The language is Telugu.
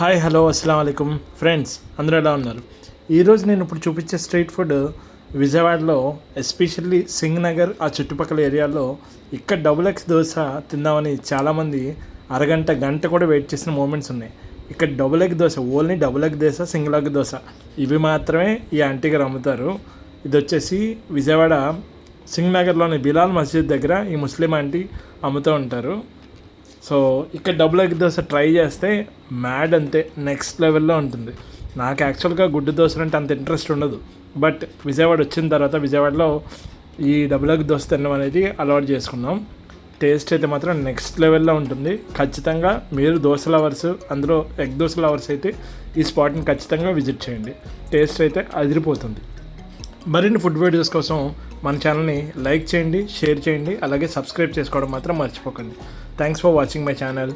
హాయ్ హలో అస్సలం అయికం ఫ్రెండ్స్, అందరూ ఎలా ఉన్నారు? ఈరోజు నేను ఇప్పుడు చూపించే స్ట్రీట్ ఫుడ్ విజయవాడలో, ఎస్పెషల్లీ సింగ్ నగర్ ఆ చుట్టుపక్కల ఏరియాలో ఇక్కడ డబుల్ ఎక్స్ దోశ తిందామని చాలామంది గంట కూడా వెయిట్ చేసిన మూమెంట్స్ ఉన్నాయి. ఇక్కడ double egg dosa, only double egg dosa, single egg dosa ఇవి మాత్రమే ఈ ఆంటీ గారు అమ్ముతారు. ఇది వచ్చేసి విజయవాడ సింగ్ నగర్లోని బిలాల్ మస్జిద్ దగ్గర ఈ ముస్లిం ఆంటీ అమ్ముతూ ఉంటారు. సో ఇక్కడ డబుల్ ఎగ్ దోశ ట్రై చేస్తే మ్యాడ్ అంతే, నెక్స్ట్ లెవెల్లో ఉంటుంది. నాకు యాక్చువల్గా గుడ్డు దోశలు అంటే అంత ఇంట్రెస్ట్ ఉండదు, బట్ విజయవాడ వచ్చిన తర్వాత విజయవాడలో ఈ డబుల్ ఎగ్ దోశ తినడం అనేది అలవాటు చేసుకున్నాం. టేస్ట్ అయితే మాత్రం నెక్స్ట్ లెవెల్లో ఉంటుంది. ఖచ్చితంగా మీరు దోశ లవర్స్, అందులో ఎగ్ దోశ లవర్స్ అయితే ఈ స్పాట్ని ఖచ్చితంగా విజిట్ చేయండి. టేస్ట్ అయితే అదిరిపోతుంది. మరిన్ని ఫుడ్ వీడియోస్ కోసం మన ఛానల్ని లైక్ చేయండి, షేర్ చేయండి, అలాగే సబ్స్క్రైబ్ చేసుకోవడం మాత్రం మర్చిపోకండి. Thanks for watching my channel.